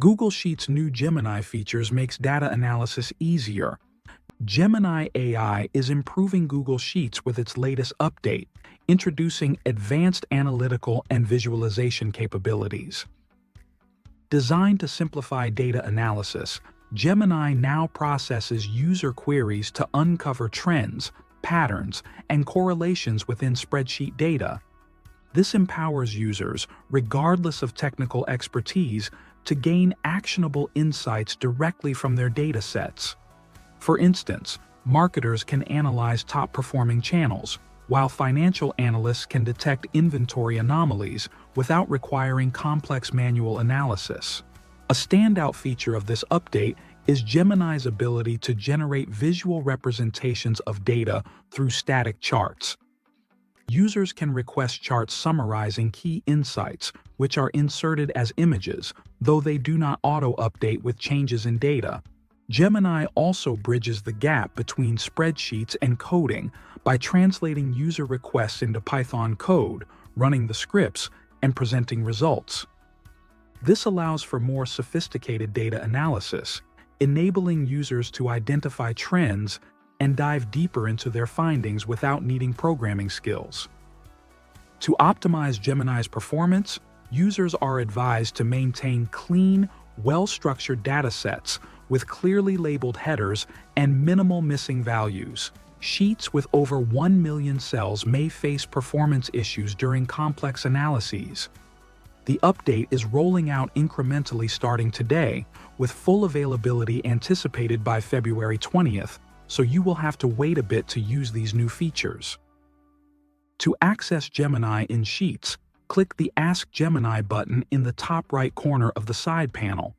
Google Sheets' new Gemini features makes data analysis easier. Gemini AI is improving Google Sheets with its latest update, introducing advanced analytical and visualization capabilities. Designed to simplify data analysis, Gemini now processes user queries to uncover trends, patterns, and correlations within spreadsheet data. This empowers users, regardless of technical expertise, to gain actionable insights directly from their data sets. For instance, marketers can analyze top-performing channels, while financial analysts can detect inventory anomalies without requiring complex manual analysis. A standout feature of this update is Gemini's ability to generate visual representations of data through static charts. Users can request charts summarizing key insights, which are inserted as images, though they do not auto-update with changes in data. Gemini also bridges the gap between spreadsheets and coding by translating user requests into Python code, running the scripts, and presenting results. This allows for more sophisticated data analysis, enabling users to identify trends and dive deeper into their findings without needing programming skills. To optimize Gemini's performance, users are advised to maintain clean, well-structured datasets with clearly labeled headers and minimal missing values. Sheets with over 1 million cells may face performance issues during complex analyses. The update is rolling out incrementally starting today, with full availability anticipated by February 20th, so you will have to wait a bit to use these new features. To access Gemini in Sheets, click the Ask Gemini button in the top right corner of the side panel.